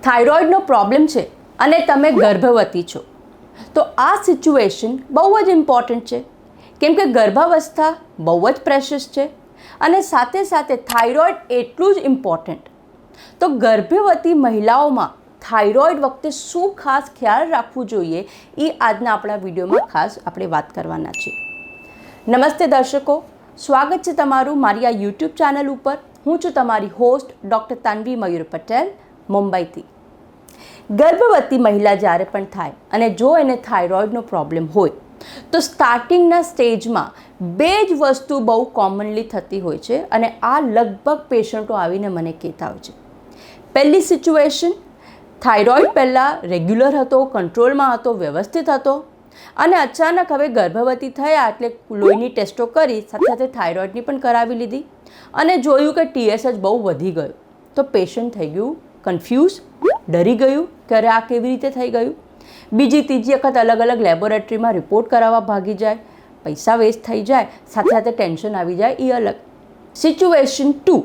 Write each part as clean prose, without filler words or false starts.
થાઇરોઇડનો problem છે અને તમે ગર્ભવતી છો તો આ સિચ્યુએશન બહુ જ ઇમ્પોર્ટન્ટ છે, કેમ કે ગર્ભાવસ્થા બહુ જ પ્રેશિયસ છે અને સાથે સાથે થાઇરોઇડ એટલું જ ઇમ્પોર્ટન્ટ. તો ગર્ભવતી મહિલાઓમાં થાઇરોઇડ વખતે શું ખાસ ખ્યાલ રાખવું જોઈએ એ આજના આપણા વિડીયોમાં ખાસ આપણે વાત કરવાના છીએ. નમસ્તે દર્શકો, સ્વાગત છે તમારું મારી આ યુટ્યુબ ચેનલ ઉપર. હું છું તમારી હોસ્ટ ડૉક્ટર તન્વી મયુર પટેલ, મુંબઈથી. ગર્ભવતી મહિલા જ્યારે પણ થાય અને જો એને થાઇરોઇડનો પ્રોબ્લેમ હોય તો સ્ટાર્ટિંગના સ્ટેજમાં બે જ વસ્તુ બહુ કોમનલી થતી હોય છે અને આ લગભગ પેશન્ટો આવીને મને કહેતા હોય છે. પહેલી સિચ્યુએશન, થાઇરોઇડ પહેલાં રેગ્યુલર હતો, કંટ્રોલમાં હતો, વ્યવસ્થિત હતો અને અચાનક હવે ગર્ભવતી થયા એટલે લોહીની ટેસ્ટો કરી સાથે સાથે થાઇરોઇડની પણ કરાવી લીધી અને જોયું કે TSH બહુ વધી ગયો. તો પેશન્ટ થઈ ગયું કન્ફ્યુઝ, ડરી ગયું કે અરે આ કેવી રીતે થઈ ગયું. બીજી ત્રીજી વખત અલગ અલગ લેબોરેટરીમાં રિપોર્ટ કરાવવા ભાગી જાય, પૈસા વેસ્ટ થઈ જાય, સાથે સાથે ટેન્શન આવી જાય, એ અલગ. સિચ્યુએશન 2,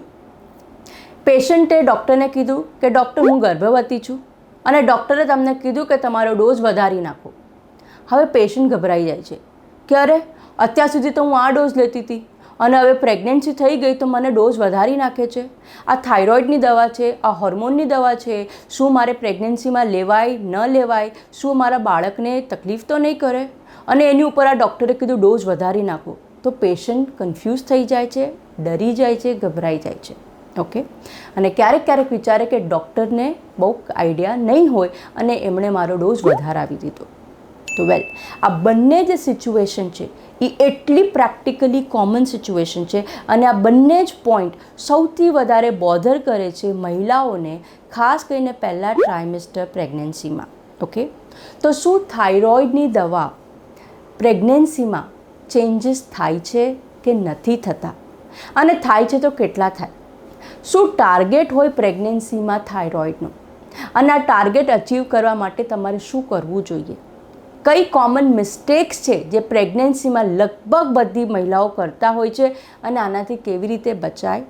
પેશન્ટે ડૉક્ટરને કીધું કે ડૉક્ટર હું ગર્ભવતી છું અને ડૉક્ટરે તમને કીધું કે તમારો ડોઝ વધારી નાખો. હવે પેશન્ટ ગભરાઈ જાય છે કે અરે અત્યાર સુધી તો હું આ ડોઝ લેતી હતી અને હવે પ્રેગ્નન્સી થઈ ગઈ તો મને ડોઝ વધારી નાખે છે. આ થાઇરોઇડની દવા છે, આ હોર્મોનની દવા છે, શું મારે પ્રેગ્નન્સીમાં લેવાય ન લેવાય, શું મારા બાળકને તકલીફ તો નહીં કરે, અને એની ઉપર આ ડૉક્ટરે કીધું ડોઝ વધારી નાખો. તો પેશન્ટ કન્ફ્યુઝ થઈ જાય છે, ડરી જાય છે, ગભરાઈ જાય છે. ઓકે, અને ક્યારેક ક્યારેક વિચારે કે ડૉક્ટરને બહુ આઈડિયા નહીં હોય અને એમણે મારો ડોઝ વધારાવી દીધો. તો વેલ, આ બંને જે સિચ્યુએશન છે એ એટલી પ્રેક્ટિકલી કોમન સિચ્યુએશન છે અને આ બંને જ પોઈન્ટ સૌથી વધારે બોધર કરે છે મહિલાઓને, ખાસ કરીને પહેલાં ટ્રાઇમેસ્ટર પ્રેગ્નન્સીમાં. ઓકે, તો શું થાઇરોઇડની દવા પ્રેગ્નન્સીમાં ચેન્જીસ થાય છે કે નથી થતા, અને થાય છે તો કેટલા થાય? શું ટાર્ગેટ હોય પ્રેગ્નન્સીમાં થાઇરોઇડનો, અને આ ટાર્ગેટ અચીવ કરવા માટે તમારે શું કરવું જોઈએ? કઈ કોમન મિસ્ટેક્સ છે જે પ્રેગ્નન્સીમાં લગભગ બધી મહિલાઓ કરતા હોય છે અને આનાથી કેવી રીતે બચાય?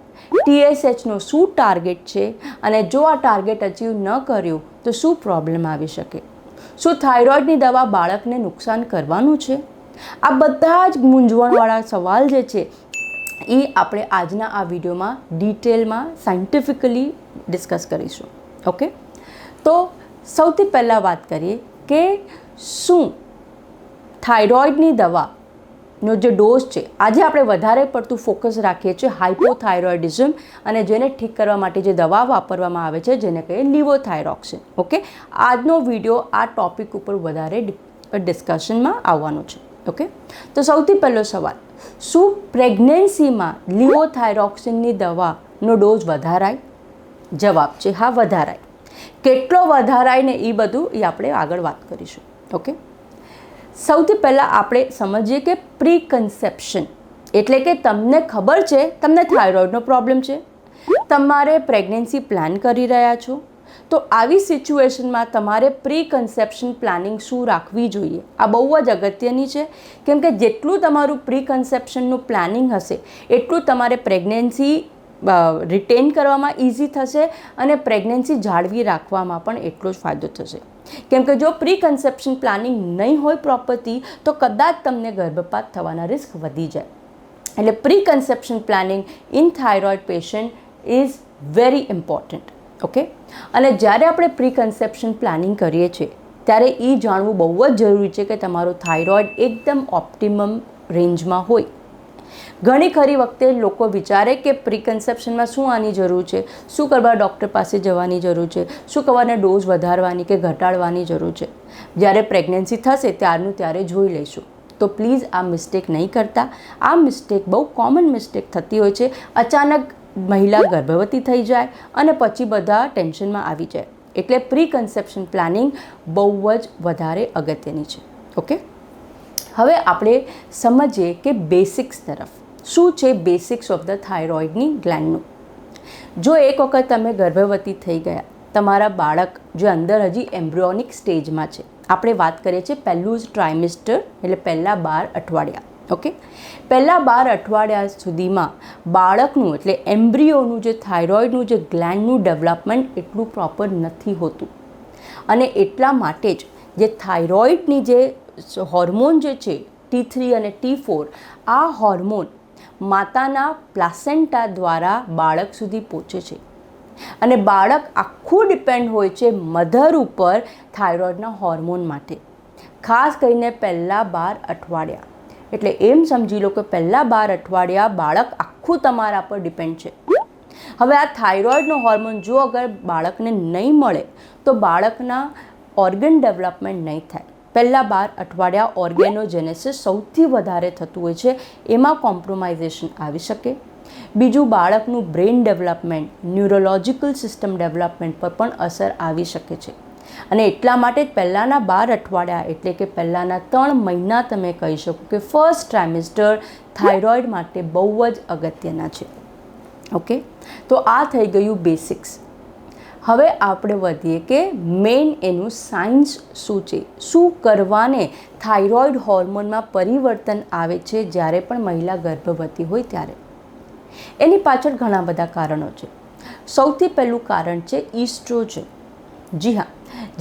TSHનો શું ટાર્ગેટ છે અને જો આ ટાર્ગેટ અચીવ ન કર્યું તો શું પ્રોબ્લેમ આવી શકે? શું થાઇરોઇડની દવા બાળકને નુકસાન કરવાનું છે? આ બધા જ મૂંઝવણવાળા સવાલ જે છે એ આપણે આજના આ વિડીયોમાં ડિટેલમાં સાયન્ટિફિકલી ડિસ્કસ કરીશું. ઓકે, તો સૌથી પહેલાં વાત કરીએ કે શું થાઇરોઇડની દવાનો જે ડોઝ છે, આજે આપણે વધારે પડતું ફોકસ રાખીએ છીએ હાઇપોથાઇરોઇડિઝમ અને જેને ઠીક કરવા માટે જે દવા વાપરવામાં આવે છે જેને કહીએ લિવોથાઇરોક્સિન. ઓકે, આજનો વિડીયો આ ટૉપિક ઉપર વધારે ડિસ્કશનમાં આવવાનો છે. ઓકે, તો સૌથી પહેલો સવાલ, શું પ્રેગ્નન્સીમાં લિવોથાઇરોક્સિનની દવાનો ડોઝ વધારાય? જવાબ છે હા, વધારાય. કેટલો વધારાય ને એ બધું એ આપણે આગળ વાત કરીશું. ઓકે, સૌથી પહેલાં આપણે સમજીએ કે પ્રી કન્સેપ્શન એટલે કે તમને ખબર છે તમને થાઇરોઇડનો પ્રોબ્લેમ છે, તમારે પ્રેગ્નન્સી પ્લાન કરી રહ્યા છો, તો આવી સિચ્યુએશનમાં તમારે પ્રી કન્સેપ્શન પ્લાનિંગ શું રાખવી જોઈએ? આ બહુ જ અગત્યની છે, કેમ કે જેટલું તમારું પ્રી કન્સેપ્શનનું પ્લાનિંગ હશે એટલું તમારે પ્રેગ્નન્સી રિટેન કરવામાં ઇઝી થશે અને પ્રેગ્નન્સી જાળવી રાખવામાં પણ એટલો જ ફાયદો થશે. કેમ કે જો પ્રી કન્સેપ્શન પ્લાનિંગ નહીં હોય પ્રોપરથી તો કદાચ તમને ગર્ભપાત થવાના રિસ્ક વધી જાય. એટલે pre conception planning in thyroid patient is very important. Okay, અને જ્યારે આપણે પ્રી કન્સેપ્શન પ્લાનિંગ કરીએ છીએ ત્યારે એ જાણવું બહુ જ જરૂરી છે કે તમારો થાઇરોઇડ એકદમ ઓપ્ટિમમ રેન્જમાં હોય. ઘણી ખરી વખતે લોકો વિચારે કે પ્રી કન્સેપ્શનમાં શું આની જરૂર છે, શું કરવા ડૉક્ટર પાસે જવાની જરૂર છે, શું કરવાને ડોઝ વધારવાની કે ઘટાડવાની જરૂર છે. જ્યારે પ્રેગ્નન્સી થશે ત્યારનું ત્યારે જોઈ લઈશું. તો પ્લીઝ આ મિસ્ટેક નહીં કરતા. આ મિસ્ટેક બહુ કોમન મિસ્ટેક થતી હોય છે. અચાનક મહિલા ગર્ભવતી થઈ જાય અને પછી બધા ટેન્શનમાં આવી જાય. એટલે પ્રી કન્સેપ્શન પ્લાનિંગ બહુ જ વધારે અગત્યની છે. ઓકે, હવે આપણે સમજીએ કે બેસિક્સ તરફ. શું છે બેસિક્સ ઓફ ધ થાઇરોઇડની ગ્લેન્ડનું? જો એક વખત તમે ગર્ભવતી થઈ ગયા, તમારા બાળક જે અંદર હજી એમ્બ્રિયોનિક સ્ટેજમાં છે, આપણે વાત કરીએ છીએ પહેલું જ ટ્રાઇમેસ્ટર એટલે પહેલાં 12 અઠવાડિયા. ઓકે, પહેલાં 12 અઠવાડિયા સુધીમાં બાળકનું એટલે એમ્બ્રિયોનું જે થાઇરોઇડનું જે ગ્લેન્ડનું ડેવલપમેન્ટ એટલું પ્રોપર નથી હોતું, અને એટલા માટે જ જે થાઇરોઇડની જે હોર્મોન જે છે T3 અને T4, આ હોર્મોન માતાના પ્લાસેન્ટા દ્વારા બાળક સુધી પહોંચે છે, અને બાળક આખું ડિપેન્ડ હોય છે મધર ઉપર થાઇરોઇડના હોર્મોન માટે, ખાસ કરીને પહેલાં 12 અઠવાડિયા. એટલે એમ સમજી લો કે પહેલાં 12 અઠવાડિયા બાળક આખું તમારા પર ડિપેન્ડ છે. હવે આ થાઇરોઇડનો હોર્મોન જો અગર બાળકને નહીં મળે તો બાળકના ઓર્ગન ડેવલપમેન્ટ નહીં થાય. પહેલાં 12 અઠવાડિયા ઓર્ગેનોજેનેસિસ સૌથી વધારે થતું હોય છે, એમાં કોમ્પ્રોમાઇઝેશન આવી શકે. બીજું, બાળકનું brain development, neurological system development પર પણ અસર આવી શકે છે. અને એટલા માટે જ પહેલાંના 12 અઠવાડિયા એટલે કે પહેલાંના 3 મહિના તમે કહી શકો કે ફર્સ્ટ ટ્રાઇમેસ્ટર થાઇરોઇડ માટે બહુ જ અગત્યના છે. ઓકે, તો આ થઈ ગયું બેસિક્સ. હવે આપણે વધીએ કે મેઇન એનું સાયન્સ શું છે, શું કરવાને થાઇરોઇડ હોર્મોનમાં પરિવર્તન આવે છે જ્યારે પણ મહિલા ગર્ભવતી હોય ત્યારે. એની પાછળ ઘણા બધા કારણો છે. સૌથી પહેલું કારણ છે ઇસ્ટ્રોજન. જી હા,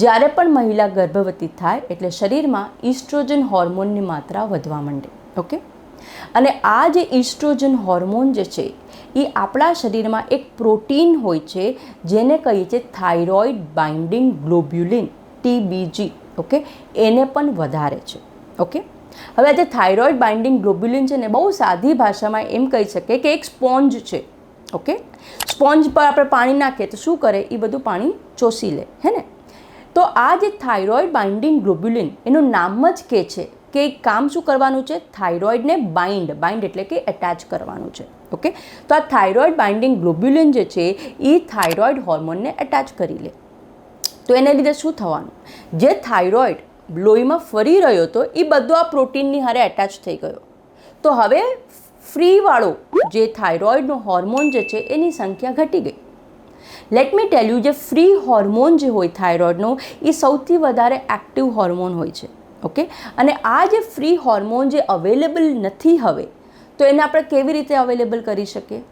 જ્યારે પણ મહિલા ગર્ભવતી થાય એટલે શરીરમાં ઇસ્ટ્રોજન હોર્મોનની માત્રા વધવા માંડે. ઓકે, અને આ જે ઇસ્ટ્રોજન હોર્મોન જે છે એ આપણા શરીરમાં એક પ્રોટીન હોય છે જેને કહીએ છીએ થાઇરોઇડ બાઇન્ડિંગ ગ્લોબ્યુલિન TBG. ઓકે, એને પણ વધારે છે. ઓકે, હવે આ જે થાઇરોઇડ બાઇન્ડિંગ ગ્લોબ્યુલિન છે ને, બહુ સાદી ભાષામાં એમ કહી શકીએ કે એક સ્પોન્જ છે. ઓકે, સ્પોન્જ પર આપણે પાણી નાખીએ તો શું કરે, એ બધું પાણી ચૂસી લે, હે ને. તો આ જે થાઇરોઇડ બાઇન્ડિંગ ગ્લોબ્યુલિન, એનું નામ જ કે છે કે કામ શું કરવાનું છે, થાઇરોઇડને બાઇન્ડ એટલે કે એટેચ કરવાનું છે. ઓકે, તો આ થાઇરોઇડ બાઇન્ડિંગ ગ્લોબ્યુલિન જે છે એ થાઇરોઇડ હોર્મોનને એટેચ કરી લે. તો એને લીધે શું થવાનું, જે થાઇરોઇડ લોહીમાં ફરી રહ્યો હતો એ બધો આ પ્રોટીનની હારે એટેચ થઈ ગયો. તો હવે ફ્રીવાળો જે થાઇરોઇડનો હોર્મોન જે છે એની સંખ્યા ઘટી ગઈ. લેટ મી ટેલ યુ, જે ફ્રી હોર્મોન જે હોય થાઇરોઇડનો એ સૌથી વધારે એક્ટિવ હોર્મોન હોય છે. ઓકે, અને આ જે ફ્રી હોર્મોન જે અવેલેબલ નથી હવે, તો એને આપણે કેવી રીતે અવેલેબલ કરી શકીએ?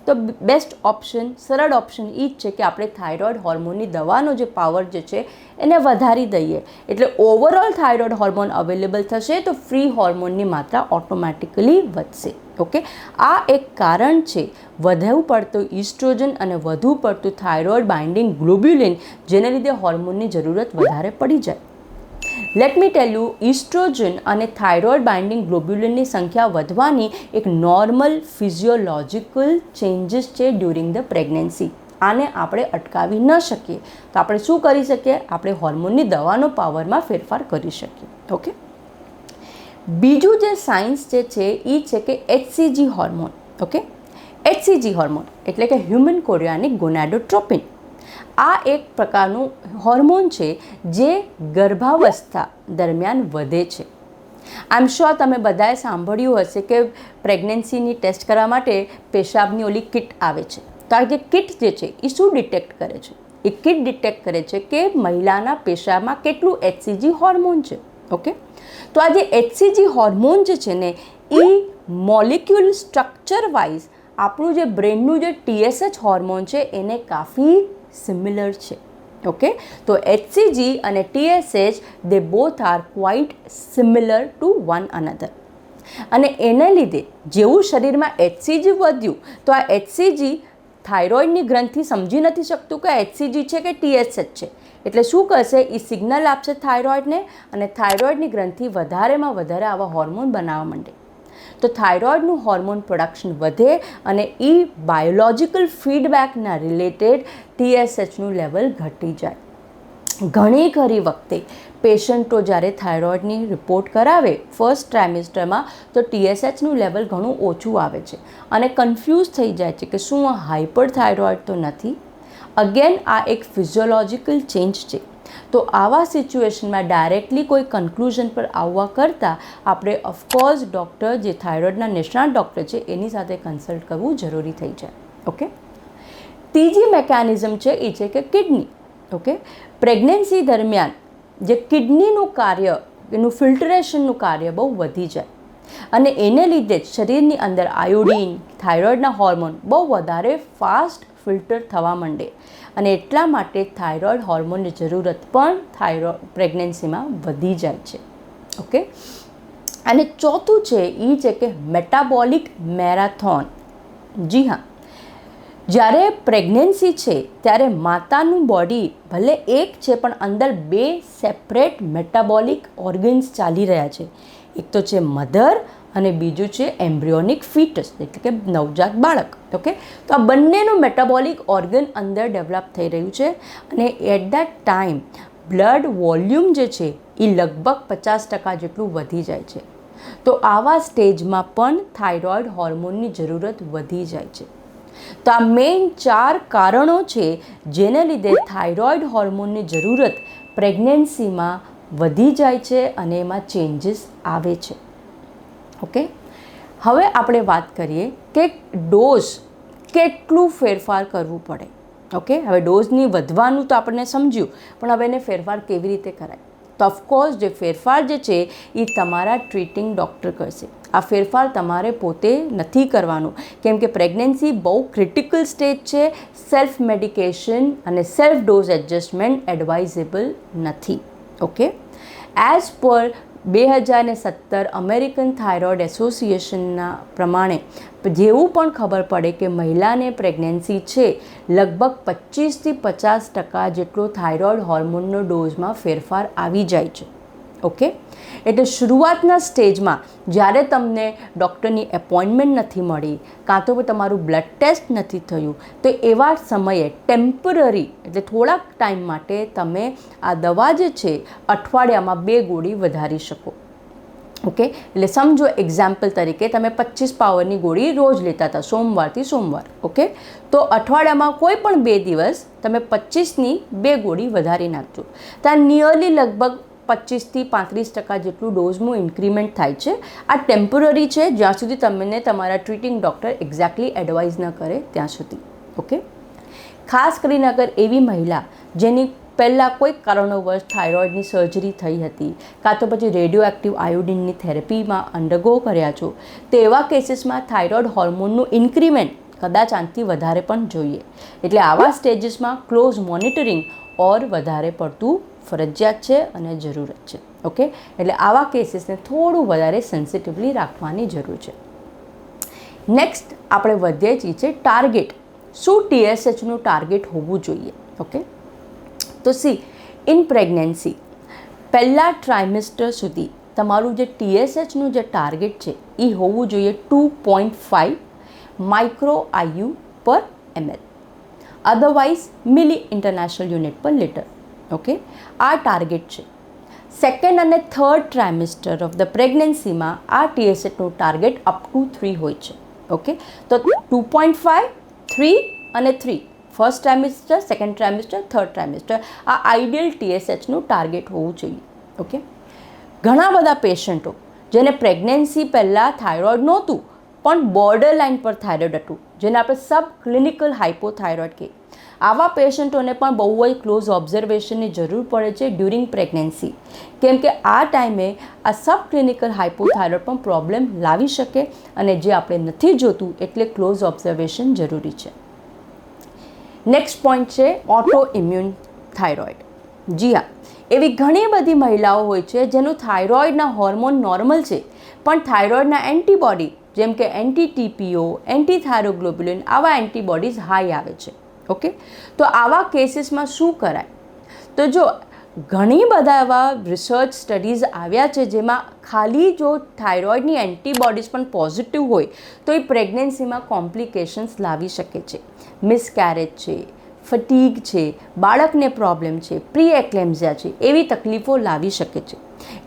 તો બેસ્ટ ઓપ્શન, સરળ ઓપ્શન એ જ છે કે આપણે થાઇરોઇડ હોર્મોનની દવાનો જે પાવર જે છે એને વધારી દઈએ, એટલે ઓવરઓલ થાઇરોઇડ હોર્મોન અવેલેબલ થશે તો ફ્રી હોર્મોનની માત્રા ઓટોમેટિકલી વધશે. ઓકે, આ એક કારણ છે વધુ પડતું ઇસ્ટ્રોજન અને વધુ પડતું થાઇરોઇડ બાઇન્ડિંગ ગ્લોબ્યુલિન, જેને લીધે હોર્મોનની જરૂરત વધારે પડી જાય. Let me tell you, oestrogen અને થાઇરોઇડ બાઇન્ડિંગ ગ્લોબ્યુલિનની સંખ્યા વધવાની એક નોર્મલ ફિઝિયોલોજિકલ ચેન્જીસ છે ડ્યુરિંગ ધ પ્રેગ્નન્સી. આને આપણે અટકાવી ન શકીએ તો આપણે શું કરી શકીએ, આપણે હોર્મોનની દવાનો પાવરમાં ફેરફાર કરી શકીએ. ઓકે, બીજું જે સાયન્સ જે છે એ છે કે HCG hormone. Okay, HCG hormone એટલે કે હ્યુમન કોરિયોનિક ગોનાડોટ્રોપિન. આ એક પ્રકારનું હોર્મોન છે જે ગર્ભાવસ્થા દરમિયાન વધે છે. આઈ એમ શ્યોર તમે બધાએ સાંભળ્યું હશે કે પ્રેગ્નન્સીની ટેસ્ટ કરવા માટે પેશાબની ઓલી કિટ આવે છે. તો આ જે કિટ જે છે એ શું ડિટેક્ટ કરે છે, એ કિટ ડિટેક્ટ કરે છે કે મહિલાના પેશાબમાં કેટલું HCG હોર્મોન છે. ઓકે, તો આ જે HCG હોર્મોન જે છે ને એ મોલિક્યુલ સ્ટ્રક્ચર વાઇઝ આપણું જે બ્રેનનું જે TSH હોર્મોન છે એને કાફી સિમિલર છે. ઓકે, તો HCG અને TSH they both are quite similar two one another. અને એને લીધે જેવું શરીરમાં HCG વધ્યું તો આ HCG થાઇરોઇડની ગ્રંથિ સમજી નથી શકતું કે HCG છે કે TSH છે, એટલે શું કરશે, એ સિગ્નલ આપશે થાઇરોઇડને, અને થાઇરોઇડની ગ્રંથિ વધારેમાં વધારે આવા હોર્મોન બનાવવા માંડે. તો થાઇરોઇડનું હોર્મોન પ્રોડક્શન વધે અને એ બાયોલોજિકલ ફીડબેકના રિલેટેડ TSHનું લેવલ ઘટી જાય. ઘણી ખરી વખતે પેશન્ટો જ્યારે થાઇરોઇડની રિપોર્ટ કરાવે ફર્સ્ટ ટ્રાઇમેસ્ટરમાં તો TSHનું લેવલ ઘણું ઓછું આવે છે અને કન્ફ્યુઝ થઈ જાય છે કે શું આ હાઇપર થાઇરોઇડ તો નથી. અગેન આ એક ફિઝિયોલોજિકલ ચેન્જ છે. તો આવા સિચ્યુએશનમાં ડાયરેક્ટલી કોઈ કન્ક્લુઝન પર આવવા કરતાં આપણે ઓફકોર્સ ડૉક્ટર જે થાઇરોઇડના નિષ્ણાત ડૉક્ટર છે એની સાથે કન્સલ્ટ કરવું જરૂરી થઈ જાય. ઓકે, ત્રીજી મેકેનિઝમ છે એ છે કે કિડની. ઓકે, પ્રેગ્નન્સી દરમિયાન જે કિડનીનું કાર્ય, એનું ફિલ્ટરેશનનું કાર્ય બહુ વધી જાય. અને એને લીધે જ શરીરની અંદર આયોડિન, થાઇરોઇડના હોર્મોન બહુ વધારે ફાસ્ટ ફિલ્ટર થવા માંડે અને એટલા માટે થાઇરોઇડ હોર્મોનની જરૂરત પણ પ્રેગ્નન્સીમાં વધી જાય છે. ઓકે, અને ચોથું છે એ છે કે મેટાબોલિક મેરેથોન. જી હા, જ્યારે પ્રેગ્નન્સી છે ત્યારે માતાનું બોડી ભલે એક છે પણ અંદર 2 સેપરેટ મેટાબોલિક ઓર્ગન્સ ચાલી રહ્યા છે. એક તો છે મધર અને બીજું છે એમ્બ્રિયોનિક ફીટસ એટલે કે નવજાત બાળક. ઓકે, તો આ બંનેનું મેટાબોલિક ઓર્ગન અંદર ડેવલપ થઈ રહ્યું છે અને at that time blood volume જે છે એ લગભગ 50% જેટલું વધી જાય છે. તો આવા સ્ટેજમાં પણ થાઇરોઇડ હોર્મોનની જરૂરત વધી જાય છે. તો આ મેઇન 4 કારણો છે જેને લીધે થાઇરોઇડ હોર્મોનની જરૂરત પ્રેગ્નન્સીમાં વધી જાય છે અને એમાં ચેન્જીસ આવે છે. ઓકે, હવે આપણે વાત કરીએ કે ડોઝ કેટલું ફેરફાર કરવું પડે. ઓકે, હવે ડોઝની વધવાનું તો આપણને સમજ્યું, પણ હવે એને ફેરફાર કેવી રીતે કરાય? તો ઓફકોર્સ જે ફેરફાર જે છે એ તમારા ટ્રીટિંગ ડૉક્ટર કરશે. આ ફેરફાર તમારે પોતે નથી કરવાનું, કેમ કે પ્રેગ્નન્સી બહુ ક્રિટિકલ સ્ટેજ છે. સેલ્ફ મેડિકેશન અને સેલ્ફ ડોઝ એડજસ્ટમેન્ટ એડવાઇઝેબલ નથી. Okay, as per 2017 American thyroid એસોસિએશનના પ્રમાણે જેવું પણ ખબર પડે કે મહિલાને પ્રેગ્નન્સી છે, લગભગ 25થી 50% જેટલો થાઇરોઇડ હોર્મોનનો ડોઝમાં ફેરફાર આવી જાય છે. ઓકે, એટલે શરૂઆતના સ્ટેજમાં જ્યારે તમને ડૉક્ટરની એપોઇન્ટમેન્ટ નથી મળી કાં તો તમારું બ્લડ ટેસ્ટ નથી થયું, તો એવા સમયે ટેમ્પરરી એટલે થોડાક ટાઈમ માટે તમે આ દવા જે છે અઠવાડિયામાં 2 ગોળી વધારી શકો. ઓકે, એટલે સમજો એક્ઝામ્પલ તરીકે તમે 25 પાવરની ગોળી રોજ લેતા હતા સોમવારથી સોમવાર. ઓકે, તો અઠવાડિયામાં કોઈ પણ 2 દિવસ તમે 25ની 2 ગોળી વધારી નાખજો. ત્યાં નિયરલી લગભગ 25થી 35% જેટલું ડોઝનું ઇન્ક્રીમેન્ટ થાય છે. આ ટેમ્પરરી છે જ્યાં સુધી તમને તમારા ટ્રીટિંગ ડૉક્ટર એક્ઝેક્ટલી એડવાઇઝ ન કરે ત્યાં સુધી. ઓકે, ખાસ કરીને અગર એવી મહિલા જેની પહેલાં કોઈ કારણોવશ થાઇરોઇડની સર્જરી થઈ હતી કાં તો પછી રેડિયો એક્ટિવ આયોડિનની થેરેપીમાં અંડરગો કર્યા છો, તો એવા કેસીસમાં થાઇરોઇડ હોર્મોનનું ઇન્ક્રીમેન્ટ કદાચ આનાથી વધારે પણ જોઈએ. એટલે આવા સ્ટેજીસમાં ક્લોઝ મોનિટરિંગ ઓર વધારે પડતું ફરજિયાત છે અને જરૂરત છે. ઓકે, એટલે આવા કેસીસને થોડું વધારે સેન્સિટિવલી રાખવાની જરૂર છે. નેક્સ્ટ આપણે વધીએ છીએ છે ટાર્ગેટ. શું TSHનું ટાર્ગેટ હોવું જોઈએ? ઓકે, તો ઇન પ્રેગ્નન્સી પહેલા ટ્રાઇમેસ્ટર સુધી તમારું જે TSHનું જે ટાર્ગેટ છે એ હોવું જોઈએ 2.5 માઇક્રો IU પર ml, અધરવાઇઝ મિલી ઇન્ટરનેશનલ યુનિટ પર લિટર. ઓકે, આ ટાર્ગેટ છે. સેકન્ડ અને થર્ડ ટ્રાઇમેસ્ટર ઓફ ધ પ્રેગ્નન્સીમાં આ TSHનું ટાર્ગેટ અપ ટુ 3 હોય છે. ઓકે, તો 2.5, 3 અને 3 first trimester, second trimester, third trimester આ આઈડિયલ TSHનું ટાર્ગેટ હોવું જોઈએ. ઓકે, ઘણા બધા પેશન્ટો જેને પ્રેગ્નન્સી પહેલાં થાઇરોઇડ નહોતું પણ બોર્ડર લાઇન પર થાઇરોઇડ હતું, જેને આપણે સબ ક્લિનિકલ હાઇપોથાઇરોઇડ કહીએ, આવા પેશન્ટોને પણ બહુ જ ક્લોઝ ઓબ્ઝર્વેશનની જરૂર પડે છે ડ્યુરિંગ પ્રેગ્નન્સી, કેમ કે આ ટાઈમે આ સબ ક્લિનિકલ હાઇપોથાઇરોઇડ પણ પ્રોબ્લેમ લાવી શકે અને જે આપણે નથી જોતું, એટલે ક્લોઝ ઓબ્ઝર્વેશન જરૂરી છે. નેક્સ્ટ પોઈન્ટ છે ઓટો ઇમ્યુન થાઇરોઇડ. જી હા, એવી ઘણી બધી મહિલાઓ હોય છે જેનું થાઇરોઇડના હોર્મોન નોર્મલ છે પણ થાઇરોઇડના એન્ટીબોડી જેમ કે એન્ટી-TPO, એન્ટી-થાઇરોગ્લોબ્યુલિન આવા એન્ટીબોડીઝ હાઈ આવે છે. ઓકે, તો આવા કેસીસમાં શું કરાય? તો જો ઘણી બધા એવા રિસર્ચ સ્ટડીઝ આવ્યા છે જેમાં ખાલી જો થાઇરોઇડની એન્ટીબોડીઝ પણ પોઝિટિવ હોય તો એ પ્રેગ્નન્સીમાં કોમ્પ્લિકેશન્સ લાવી શકે છે. મિસકેરેજ છે, ફટીગ છે, બાળકને પ્રોબ્લેમ છે, પ્રી એક્લેમ્ઝિયા છે, એવી તકલીફો લાવી શકે છે.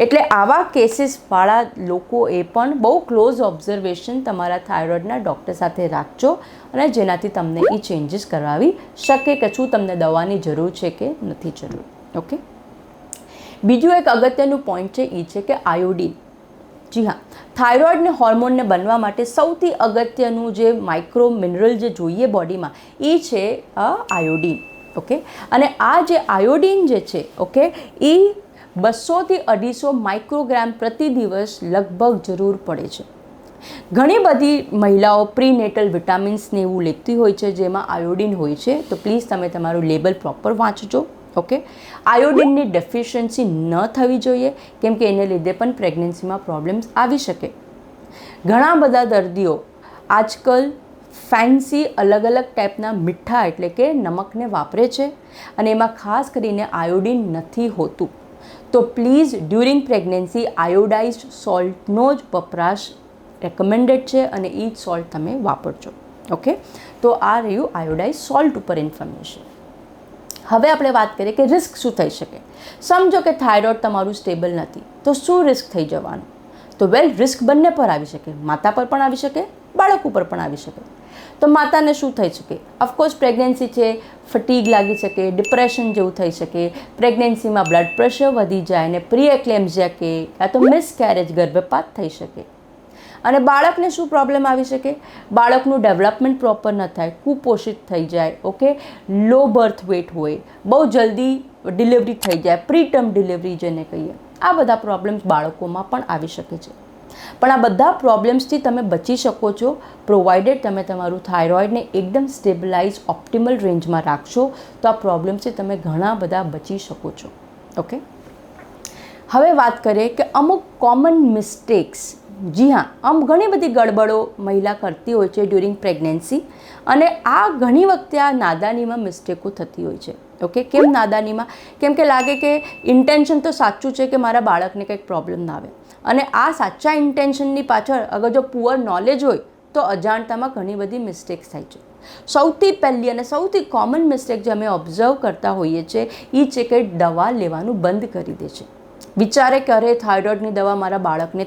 એટલે આવા કેસીસવાળા લોકોએ પણ બહુ ક્લોઝ ઓબ્ઝર્વેશન તમારા થાઇરોઇડના ડૉક્ટર સાથે રાખજો અને જેનાથી તમને એ ચેન્જીસ કરાવી શકે કે શું તમને દવાની જરૂર છે કે નથી જરૂર. ઓકે, બીજું એક અગત્યનું પોઈન્ટ છે એ છે કે આયોડિન. જી હા, થાઇરોઇડને હોર્મોનને બનવા માટે સૌથી અગત્યનું જે માઇક્રો મિનરલ જે જોઈએ બોડીમાં એ છે આયોડિન. ઓકે, અને આ જે આયોડિન જે છે ઓકે એ 200થી 250 માઇક્રોગ્રામ પ્રતિ દિવસ લગભગ જરૂર પડે છે. ઘણી બધી મહિલાઓ પ્રીનેટલ વિટામિન્સને એવું લેતી હોય છે જેમાં આયોડિન હોય છે, તો પ્લીઝ તમે તમારું લેબલ પ્રોપર વાંચજો. ઓકે, આયોડિનની ડેફિશિયન્સી ન થવી જોઈએ, કેમ કે એને લીધે પણ પ્રેગ્નન્સીમાં પ્રોબ્લેમ્સ આવી શકે. ઘણા બધા દર્દીઓ આજકાલ ફેન્સી અલગ અલગ ટાઈપના મીઠા એટલે કે નમકને વાપરે છે અને એમાં ખાસ કરીને આયોડિન નથી હોતું. તો પ્લીઝ ડ્યુરિંગ પ્રેગ્નન્સી આયોડાઇઝ્ડ સોલ્ટનો જ વપરાશ રેકમેન્ડેડ છે અને એ જ સોલ્ટ તમે વાપરજો. ઓકે, તો આ રહ્યું આયોડાઇઝ સોલ્ટ ઉપર ઇન્ફોર્મેશન. હવે આપણે વાત કરીએ કે રિસ્ક શું થઈ શકે. સમજો કે થાઇરોઇડ તમારું સ્ટેબલ નથી, તો શું રિસ્ક થઈ જવાનું? તો રિસ્ક બંને પર આવી શકે, માતા પર પણ આવી શકે, બાળક ઉપર પણ આવી શકે. તો માતાને શું થઈ શકે? ઓફકોર્સ પ્રેગ્નન્સી છે, ફટીગ લાગી શકે, ડિપ્રેશન જેવું થઈ શકે, પ્રેગ્નન્સીમાં બ્લડ પ્રેશર વધી જાય અને પ્રી એક્લેમ્ઝિયા કે યા તો મિસકેરેજ ગર્ભપાત થઈ શકે. અને બાળકને શું પ્રોબ્લેમ આવી શકે? બાળકનું ડેવલપમેન્ટ પ્રોપર ન થાય, કુપોષિત થઈ જાય. ઓકે, લો બર્થ વેટ હોય, બહુ જલ્દી ડિલિવરી થઈ જાય, પ્રીટર્મ ડિલિવરી જેને કહીએ. આ બધા પ્રોબ્લેમ્સ બાળકોમાં પણ આવી શકે છે. પણ આ બધા પ્રોબ્લેમ્સથી તમે બચી શકો છો પ્રોવાઇડેડ તમે તમારું થાઇરોઇડને એકદમ સ્ટેબલાઇઝ ઓપ્ટિમલ રેન્જમાં રાખશો, તો આ પ્રોબ્લેમ્સથી તમે ઘણા બધા બચી શકો છો. ઓકે, હવે વાત કરીએ કે અમુક કોમન મિસ્ટેક્સ. જી હા, ઘણી બધી ગડબડો મહિલા કરતી હોય છે ડ્યુરિંગ પ્રેગ્નન્સી, અને આ ઘણી વખતે આ નાદાનીમાં મિસ્ટેકો થતી હોય છે. ઓકે, કેમ નાદાનીમાં? કેમ કે લાગે કે ઇન્ટેન્શન તો સાચું છે કે મારા બાળકને કંઈક પ્રોબ્લેમ ના આવે, અને આ સાચા ઇન્ટેન્શનની પાછળ અગર જો પુઅર નોલેજ હોય તો અજાણતામાં ઘણી બધી મિસ્ટેક્સ થાય છે. સૌથી પહેલી અને સૌથી કોમન મિસ્ટેક જે અમે ઓબ્ઝર્વ કરતા હોઈએ છીએ એ છે કે દવા લેવાનું બંધ કરી દે છે. વિચારે કે અરે થાઇરોઇડની દવા મારા બાળકને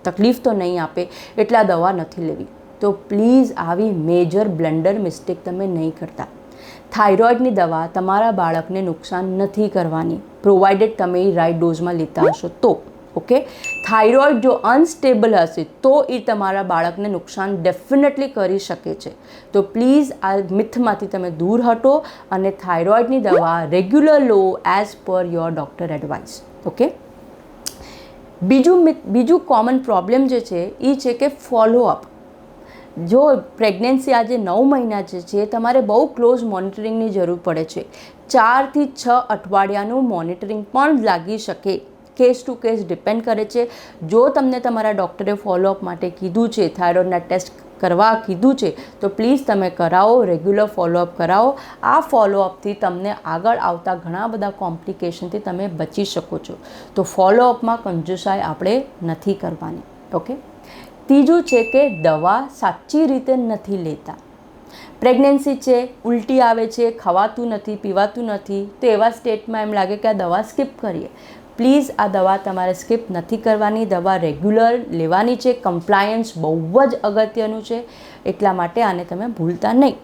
તકલીફ તો નહીં આપે એટલે આ દવા નથી લેવી. તો પ્લીઝ આવી મેજર બ્લન્ડર મિસ્ટેક તમે નહીં કરતા. થાઇરોઇડની દવા તમારા બાળકને નુકસાન નથી કરવાની, પ્રોવાઇડેડ તમે એ રાઇટ ડોઝમાં લેતા હશો તો. ઓકે, થાઇરોઇડ જો અનસ્ટેબલ હશે તો એ તમારા બાળકને નુકસાન ડેફિનેટલી કરી શકે છે. તો પ્લીઝ આ મિથમાંથી તમે દૂર હટો અને થાઇરોઇડની દવા રેગ્યુલર લો as per your doctor advice. Okay, બીજું કોમન પ્રોબ્લેમ જે છે એ છે કે ફોલોઅપ. જો પ્રેગ્નન્સી આજે 9 મહિના જે છે તમારે બહુ ક્લોઝ મોનિટરિંગની જરૂર પડે છે. 4 થી 6 અઠવાડિયાનું મોનિટરિંગ પણ લાગી શકે. કેસ ટુ કેસ ડિપેન્ડ કરે છે. જો તમને તમારા ડૉક્ટરે ફોલોઅપ માટે કીધું છે, થાઇરોઇડના ટેસ્ટ કરવા કીધું છે, તો પ્લીઝ તમે કરાવો, રેગ્યુલર ફોલોઅપ કરાવો. આ ફોલોઅપથી તમને આગળ આવતા ઘણા બધા કોમ્પ્લિકેશનથી તમે બચી શકો છો. તો ફોલોઅપમાં કંજૂસાઈ આપણે નથી કરવાની. ઓકે, ત્રીજું છે કે દવા સાચી રીતે નથી લેતા. પ્રેગ્નન્સી છે, ઉલટી આવે છે, ખવાતું નથી, પીવાતું નથી, તો એવા સ્ટેટમાં એમ લાગે કે આ દવા સ્કીપ કરીએ. પ્લીઝ આ દવા તમારે સ્કીપ નથી કરવાની, દવા રેગ્યુલર લેવાની છે. કમ્પ્લાયન્સ બહુ જ અગત્યનું છે, એટલા માટે આને તમે ભૂલતા નહીં.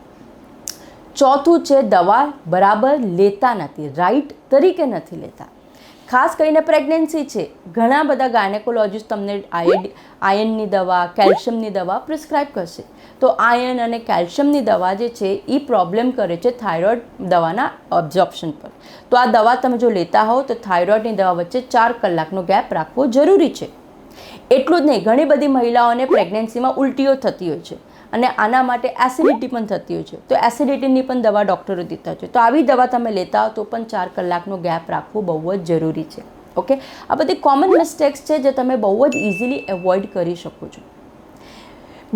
ચોથું છે દવા બરાબર લેતા નથી, રાઈટ તરીકે નથી લેતા. ખાસ કરીને પ્રેગ્નન્સી છે, ઘણા બધા ગાયનેકોલોજીસ્ટ તમને આયર્નની દવા, કેલ્શિયમની દવા પ્રિસ્ક્રાઇબ કરશે. તો આયર્ન અને કેલ્શિયમની દવા જે છે એ પ્રોબ્લેમ કરે છે થાઇરોઇડ દવાના અબ્ઝોર્પ્શન પર. તો આ દવા તમે જો લેતા હોવ તો થાઇરોઇડની દવા વચ્ચે 4 કલાકનો ગેપ રાખવો જરૂરી છે. એટલું જ નહીં, ઘણી બધી મહિલાઓને પ્રેગ્નન્સીમાં ઉલટીઓ થતી હોય છે અને આના માટે એસિડિટી પણ થતી હોય છે. તો એસિડિટીની પણ દવા ડૉક્ટરો દેતા છે. તો આવી દવા તમે લેતા હો તો પણ 4 કલાકનો ગેપ રાખવું બહુ જ જરૂરી છે. ઓકે, આ બધી કોમન મિસ્ટેક્સ છે જે તમે બહુ જ ઇઝીલી એવોઇડ કરી શકો છો.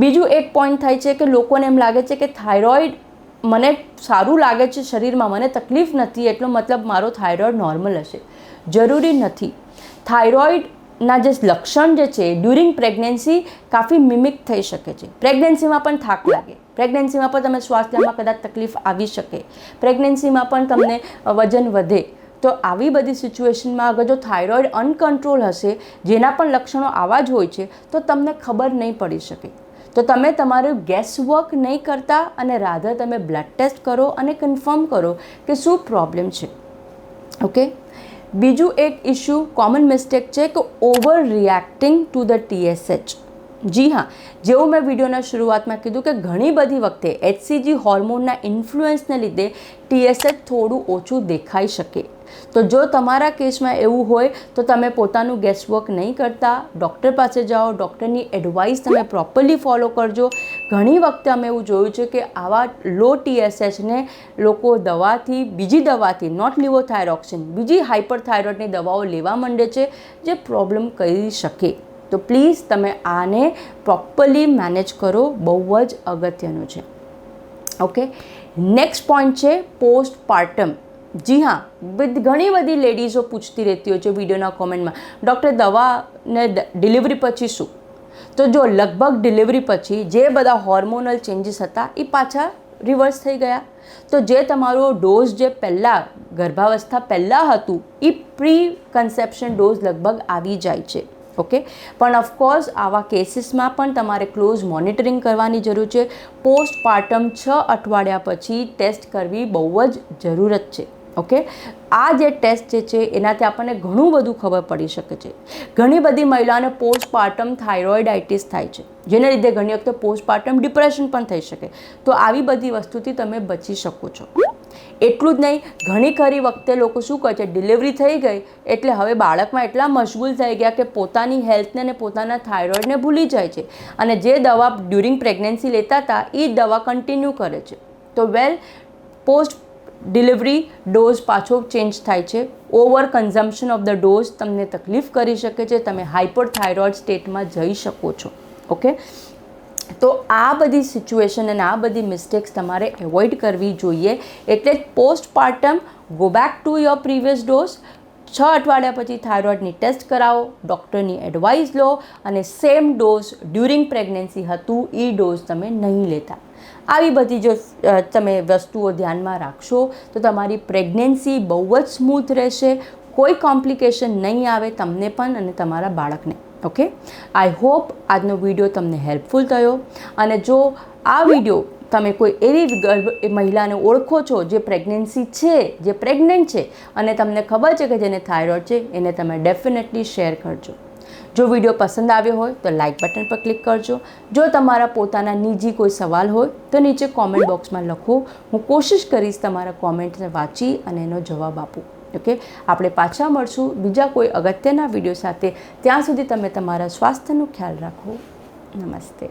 બીજું એક પોઈન્ટ થાય છે કે લોકોને એમ લાગે છે કે થાઇરોઇડ મને સારું લાગે છે શરીરમાં, મને તકલીફ નથી એટલો મતલબ મારો થાઇરોઇડ નોર્મલ હશે. જરૂરી નથી. થાઇરોઇડના જે લક્ષણ જે છે ડ્યુરિંગ પ્રેગ્નન્સી કાફી મિમિક થઈ શકે છે. પ્રેગ્નન્સીમાં પણ થાક લાગે, પ્રેગ્નન્સીમાં પણ તમે શ્વાસ લેવામાં કદાચ તકલીફ આવી શકે, પ્રેગ્નન્સીમાં પણ તમને વજન વધે. તો આવી બધી સિચ્યુએશનમાં અગર જો થાઇરોઇડ અનકન્ટ્રોલ હશે, જેના પણ લક્ષણો આવા જ હોય છે, તો તમને ખબર નહીં પડી શકે. તો તમે તમારું ગેસ વર્ક નહીં કરતા અને રાધર તમે બ્લડ ટેસ્ટ કરો અને કન્ફર્મ કરો કે શું પ્રોબ્લેમ છે. ઓકે, બીજું એક ઇશ્યુ કોમન મિસ્ટેક છે કે over reacting to the TSH. જી હા, જેવું મેં વિડીયોના શરૂઆતમાં કીધું કે ઘણી બધી વખતે HCG હોર્મોનના ઇન્ફ્લુઅન્સને લીધે TSH થોડું ઓછું દેખાઈ શકે. તો જો તમારા કેસમાં એવું હોય તો તમે પોતાનું ગેસવર્ક નહીં કરતા, ડૉક્ટર પાસે જાઓ, ડૉક્ટરની એડવાઇસ તમે પ્રોપરલી ફોલો કરજો. ઘણી વખતે અમે એવું જોયું છે કે આવા લો TSHને લોકો બીજી દવાથી નોટ લિવોથાયરોક્સિન, બીજી હાઇપરથાઇરોઇડની દવાઓ લેવા માંડે છે, જે પ્રોબ્લેમ કરી શકે. તો પ્લીઝ તમે આને પ્રોપરલી મેનેજ કરો, બહુ જ અગત્યનું છે. ઓકે, નેક્સ્ટ પોઈન્ટ છે પોસ્ટપાર્ટમ. જી હા, ઘણી બધી લેડીઝો પૂછતી રહેતી હોય છે વિડીયોના કોમેન્ટમાં, ડૉક્ટર દવાને ડિલિવરી પછી શું? તો જો લગભગ ડિલિવરી પછી જે બધા હોર્મોનલ ચેન્જીસ હતા એ પાછા રિવર્સ થઈ ગયા. તો જે તમારો ડોઝ જે પહેલાં ગર્ભાવસ્થા પહેલાં હતું એ પ્રી કન્સેપ્શન ડોઝ લગભગ આવી જાય છે. ઓકે, પણ ઓફકોર્સ આવા કેસીસમાં પણ તમારે ક્લોઝ મોનિટરિંગ કરવાની જરૂર છે. પોસ્ટપાર્ટમ 6 અઠવાડિયા પછી ટેસ્ટ કરવી બહુ જ જરૂરત છે. ઓકે, આ જે ટેસ્ટ જે છે એનાથી આપણને ઘણું બધું ખબર પડી શકે છે. ઘણી બધી મહિલાઓને પોસ્ટપાર્ટમ થાઇરોઇડાઇટિસ થાય છે, જેને લીધે ઘણી વખતે પોસ્ટપાર્ટમ ડિપ્રેશન પણ થઈ શકે. તો આવી બધી વસ્તુથી તમે બચી શકો છો. એટલું જ નહીં, ઘણી ખરી વખતે લોકો શું કહે છે, ડિલિવરી થઈ ગઈ એટલે હવે બાળકમાં એટલા મશગુલ થઈ ગયા કે પોતાની હેલ્થને અને પોતાના થાઇરોઇડને ભૂલી જાય છે, અને જે દવા ડ્યુરિંગ પ્રેગ્નન્સી લેતા હતા એ દવા કન્ટિન્યુ કરે છે. તો પોસ્ટ ડિલિવરી ડોઝ પાછો ચેન્જ થાય છે. Over consumption of the dose તમને તકલીફ કરી શકે છે, તમે હાઇપરથાઇરોઇડ સ્ટેટમાં જઈ શકો છો. ઓકે, તો આ બધી સિચ્યુએશન અને આ બધી મિસ્ટેક્સ તમારે એવોઇડ કરવી જોઈએ. એટલે જ postpartum go back to your previous dose. 6 અઠવાડિયા પછી થાઇરોઇડની ટેસ્ટ કરાવો, ડૉક્ટરની એડવાઇસ લો, અને સેમ ડોઝ ડ્યુરિંગ પ્રેગ્નન્સી હતું એ ડોઝ તમે નહીં લેતા. આવી બધી જો તમે વસ્તુઓ ધ્યાનમાં રાખશો તો તમારી પ્રેગ્નન્સી બહુ જ સ્મૂથ રહેશે, કોઈ કોમ્પ્લિકેશન નહીં આવે તમને પણ અને તમારા બાળકને. ઓકે, આઈ હોપ આજનો વિડીયો તમને હેલ્પફુલ થયો. અને જો આ વિડીયો તમે કોઈ એવી મહિલાને ઓળખો છો જે પ્રેગ્નન્સી છે, જે પ્રેગ્નન્ટ છે અને તમને ખબર છે કે જેને થાઇરોઇડ છે, એને તમે ડેફિનેટલી શેર કરજો. જો વિડીયો પસંદ આવ્યો હોય તો લાઇક બટન પર ક્લિક કરજો. જો તમારા પોતાના નિજી કોઈ સવાલ હોય તો નીચે કોમેન્ટ બોક્સમાં લખો. હું કોશિશ કરીશ તમારા કોમેન્ટને વાંચી અને એનો જવાબ આપું. ઓકે, આપણે પાછા મળશું બીજા કોઈ અગત્યના વિડીયો સાથે. ત્યાં સુધી તમે તમારા સ્વાસ્થ્યનું ખ્યાલ રાખો. નમસ્તે.